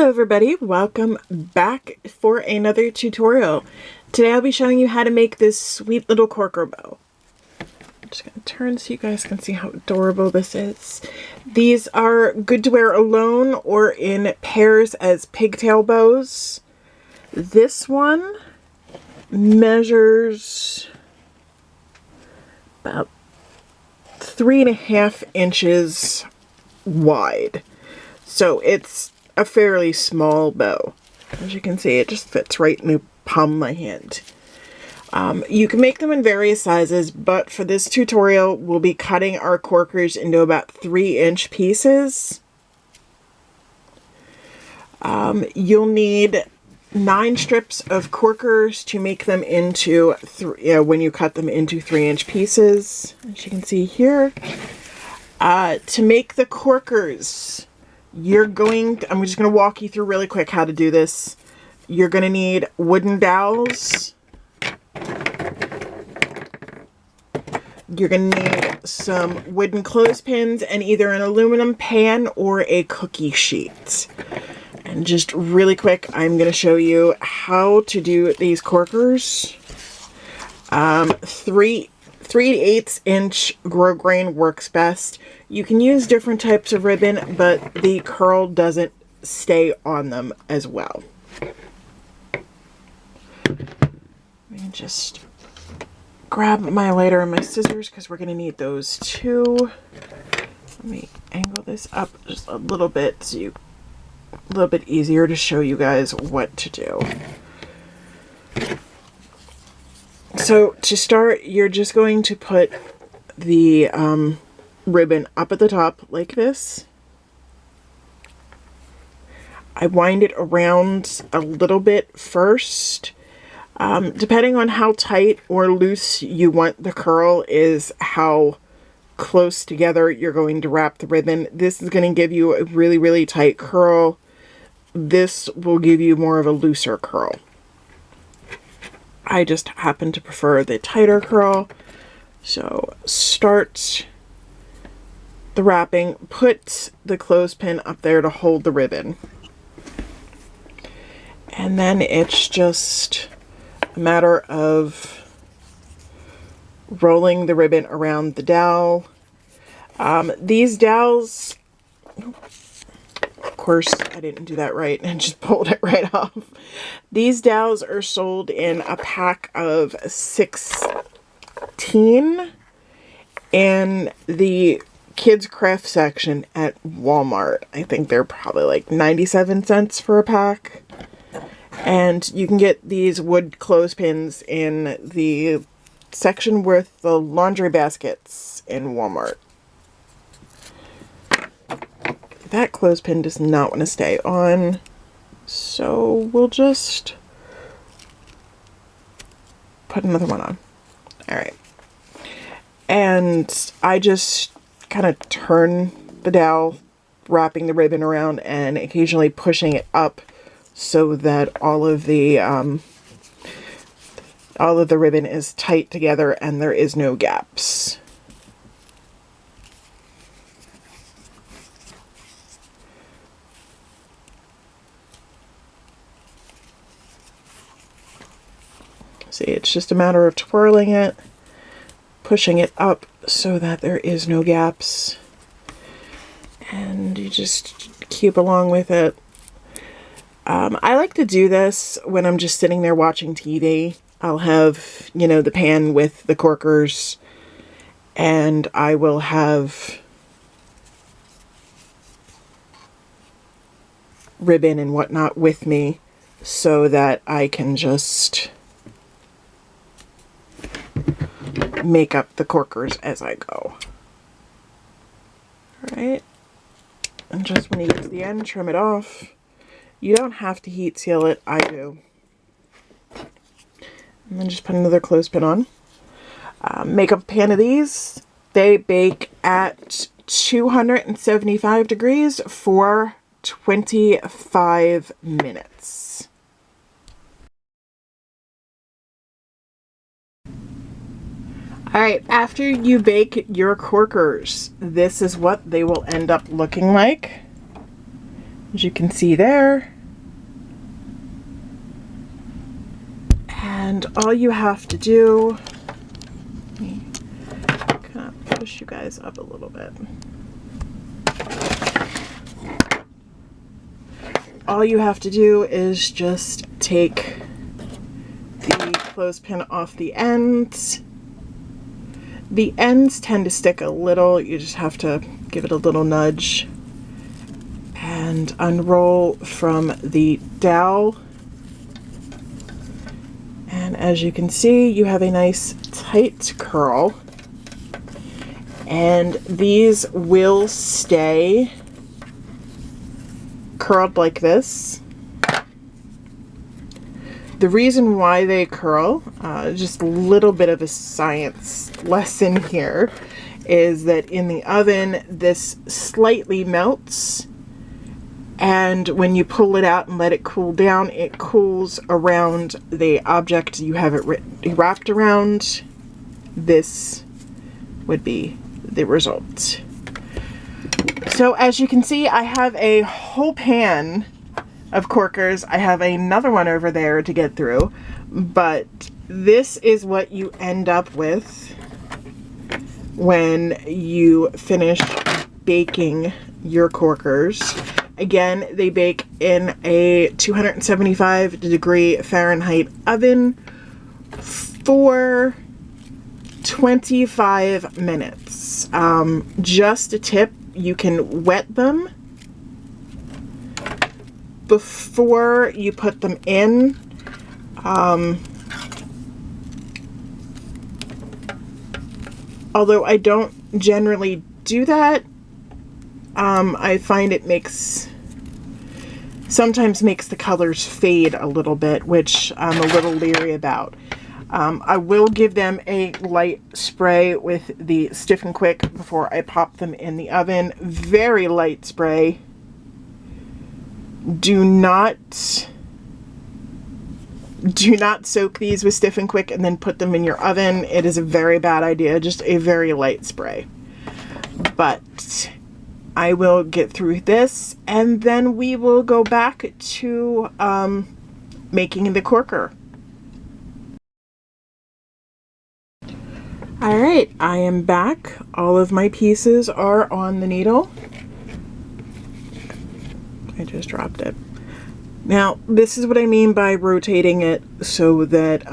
Hello everybody, welcome back for another tutorial. Today I'll be showing you how to make this sweet little corker bow. I'm just going to turn so you guys can see how adorable this is. These are good to wear alone or in pairs as pigtail bows. This one measures about 3.5 inches wide. So it's a fairly small bow. As you can see, it just fits right in the palm of my hand. You can make them in various sizes, but for this tutorial, we'll be cutting our corkers into about 3-inch pieces. You'll need 9 strips of corkers to make them into, when you cut them into 3-inch pieces, as you can see here. To make the corkers, I'm just going to walk you through really quick how to do this. You're going to need wooden dowels. You're going to need some wooden clothespins and either an aluminum pan or a cookie sheet. And just really quick, I'm going to show you how to do these corkers. 3 8/8 inch grosgrain works best. You can use different types of ribbon, but the curl doesn't stay on them as well. Let me just grab my lighter and my scissors because we're going to need those too. Let me angle this up just a little bit so a little bit easier to show you guys what to do. So to start, you're just going to put the ribbon up at the top like this. I wind it around a little bit first. Depending on how tight or loose you want the curl is how close together you're going to wrap the ribbon. This is going to give you a really, really tight curl. This will give you more of a looser curl. I just happen to prefer the tighter curl. So start the wrapping, put the clothespin up there to hold the ribbon. And then it's just a matter of rolling the ribbon around the dowel. These dowels, of course, I didn't do that right and just pulled it right off. These dowels are sold in a pack of 16 in the kids craft section at Walmart. I think they're probably like 97 cents for a pack. And you can get these wood clothespins in the section with the laundry baskets in Walmart. That clothespin does not want to stay on, so we'll just put another one on. Alright. And I just kind of turn the dowel, wrapping the ribbon around and occasionally pushing it up so that all of the ribbon is tight together and there is no gaps. See, it's just a matter of twirling it, pushing it up so that there is no gaps, and you just keep along with it. I like to do this when I'm just sitting there watching TV. I'll have, the pan with the corkers, and I will have ribbon and whatnot with me so that I can just make up the corkers as I go. Alright, and just when you get to the end, trim it off. You don't have to heat seal it, I do. And then just put another clothespin on. Make up a pan of these. They bake at 275 degrees for 25 minutes. Alright, after you bake your corkers, this is what they will end up looking like. As you can see there, And all you have to do, let me kind of push you guys up a little bit. All you have to do is just take the clothespin off the ends. The ends tend to stick a little. You just have to give it a little nudge and unroll from the dowel. And as you can see, you have a nice tight curl. And these will stay curled like this. The reason why they curl, just a little bit of a science lesson here, is that in the oven this slightly melts, and when you pull it out and let it cool down, it cools around the object you have it wrapped around. This would be the result. So as you can see, I have a whole pan of corkers. I have another one over there to get through, but this is what you end up with when you finish baking your corkers. Again, they bake in a 275-degree Fahrenheit oven for 25 minutes. Just a tip, you can wet them before you put them in. Although I don't generally do that, I find it sometimes makes the colors fade a little bit, which I'm a little leery about. I will give them a light spray with the Stiffen Quick before I pop them in the oven. Very light spray. Do not soak these with Stiffen Quick and then put them in your oven. It is a very bad idea. Just a very light spray. But I will get through this, and then we will go back to making the corker. All right, I am back. All of my pieces are on the needle. I just dropped it. Now, this is what I mean by rotating it so that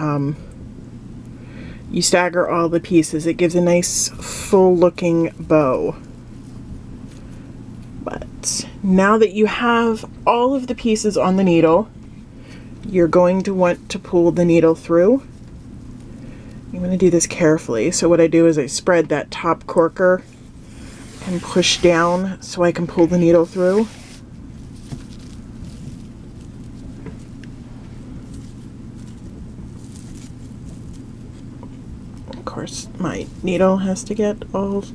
you stagger all the pieces. It gives a nice full-looking bow. But now that you have all of the pieces on the needle, you're going to want to pull the needle through. I'm going to do this carefully. So what I do is I spread that top corker and push down so I can pull the needle through. Of course, my needle has to get all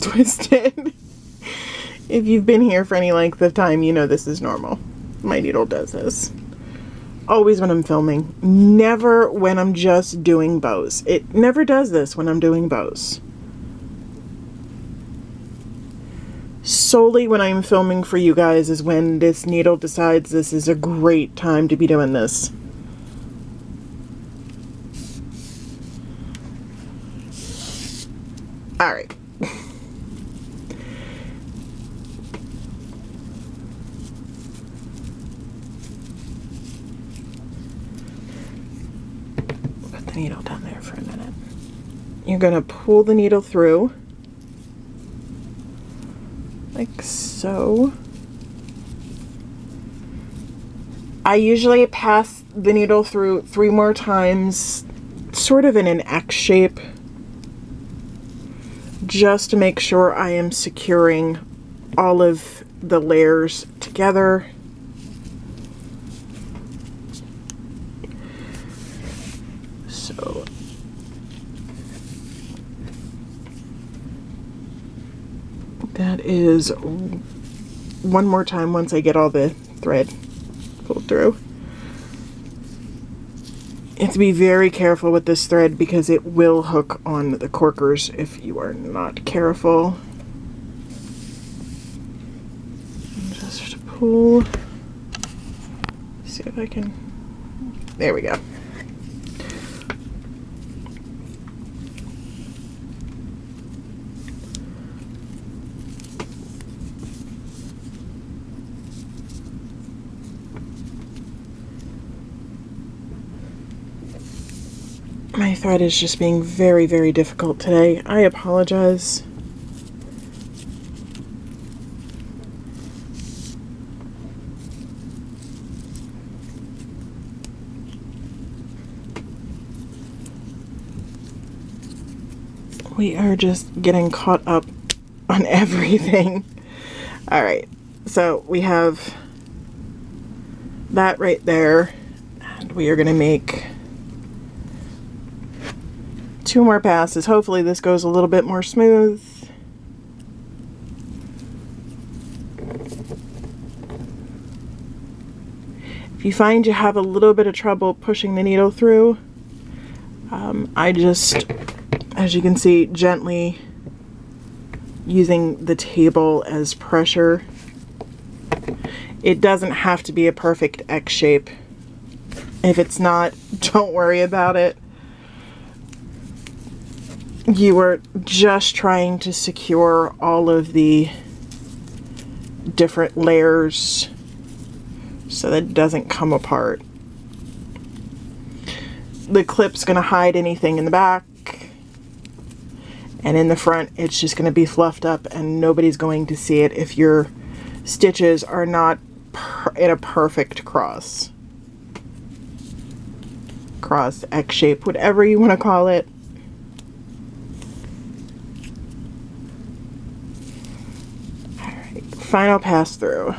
twisted. If you've been here for any length of time, you know this is normal. My needle does this. Always when I'm filming. Never when I'm just doing bows. It never does this when I'm doing bows. Solely when I'm filming for you guys is when this needle decides this is a great time to be doing this. All right. Put the needle down there for a minute. You're going to pull the needle through like so. I usually pass the needle through 3 more times, sort of in an X shape, just to make sure I am securing all of the layers together. So that is one more time once I get all the thread pulled through. You have to be very careful with this thread because it will hook on the corkers if you are not careful. Just pull. See if I can. There we go. My thread is just being very, very difficult today. I apologize. We are just getting caught up on everything. All right, so we have that right there, and we are going to make 2 more passes. Hopefully this goes a little bit more smooth. If you find you have a little bit of trouble pushing the needle through, I just, as you can see, gently using the table as pressure. It doesn't have to be a perfect X shape. If it's not, don't worry about it. You are just trying to secure all of the different layers so that it doesn't come apart. The clip's going to hide anything in the back, and in the front it's just going to be fluffed up and nobody's going to see it if your stitches are not in a perfect cross, X shape, whatever you want to call it. All right, final pass through.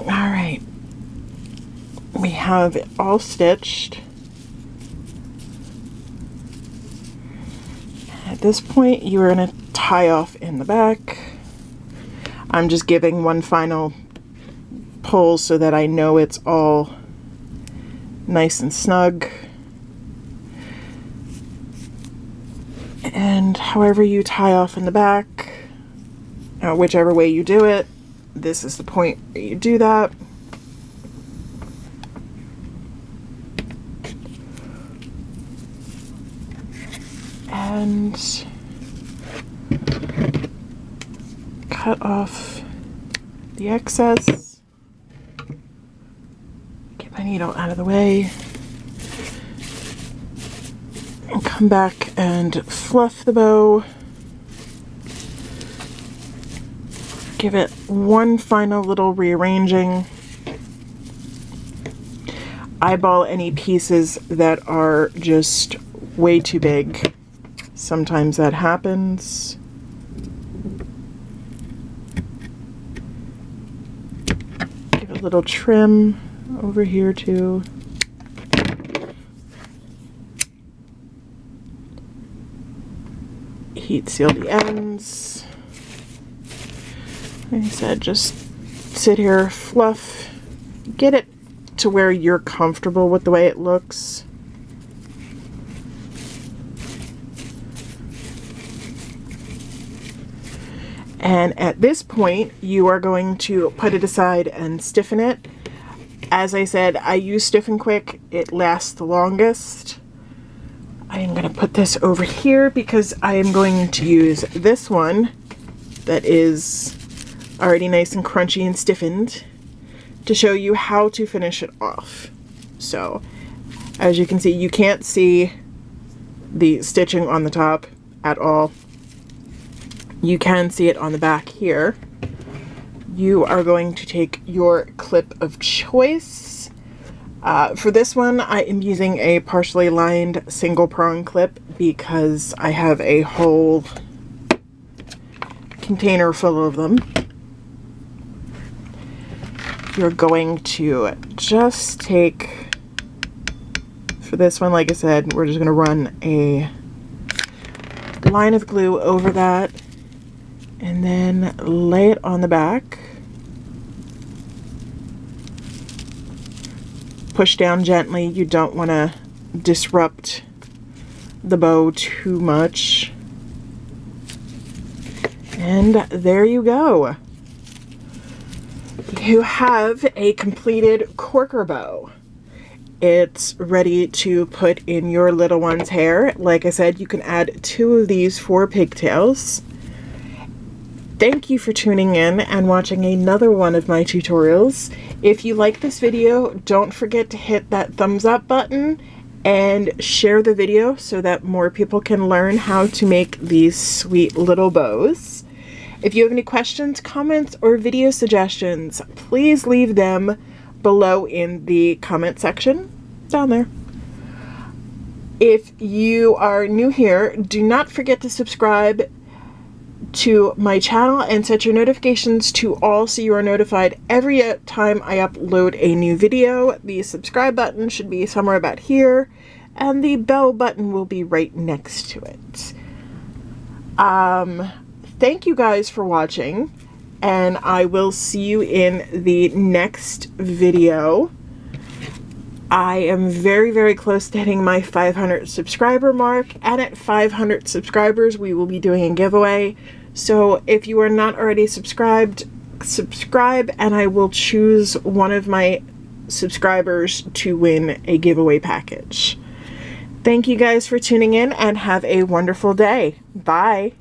Alright, we have it all stitched. At this point, you are going to tie off in the back. I'm just giving one final pull so that I know it's all nice and snug. And however you tie off in the back, whichever way you do it, this is the point where you do that. And cut off the excess. Get my needle out of the way. And come back and fluff the bow. Give it one final little rearranging. Eyeball any pieces that are just way too big. Sometimes that happens. Give a little trim over here too. Heat seal the ends. Like I said, just sit here, fluff, get it to where you're comfortable with the way it looks. And at this point, you are going to put it aside and stiffen it. As I said, I use Stiffen Quick. It lasts the longest. I am going to put this over here because I am going to use this one that is already nice and crunchy and stiffened to show you how to finish it off. So, as you can see, you can't see the stitching on the top at all. You can see it on the back here. You are going to take your clip of choice. For this one, I am using a partially lined single prong clip because I have a whole container full of them. You're going to just take, for this one, like I said, we're just going to run a line of glue over that and then lay it on the back. push down gently. You don't want to disrupt the bow too much. And there you go. You have a completed corker bow. It's ready to put in your little one's hair. Like I said, you can add 2 of these for pigtails. Thank you for tuning in and watching another one of my tutorials. If you like this video, don't forget to hit that thumbs up button and share the video so that more people can learn how to make these sweet little bows. If you have any questions, comments, or video suggestions, please leave them below in the comment section down there. If you are new here, do not forget to subscribe to my channel and set your notifications to all so you are notified every time I upload a new video. The subscribe button should be somewhere about here, and the bell button will be right next to it. Thank you guys for watching, and I will see you in the next video. I am very, very close to hitting my 500 subscriber mark, and at 500 subscribers we will be doing a giveaway. So if you are not already subscribed, subscribe, and I will choose one of my subscribers to win a giveaway package. Thank you guys for tuning in, and have a wonderful day. Bye.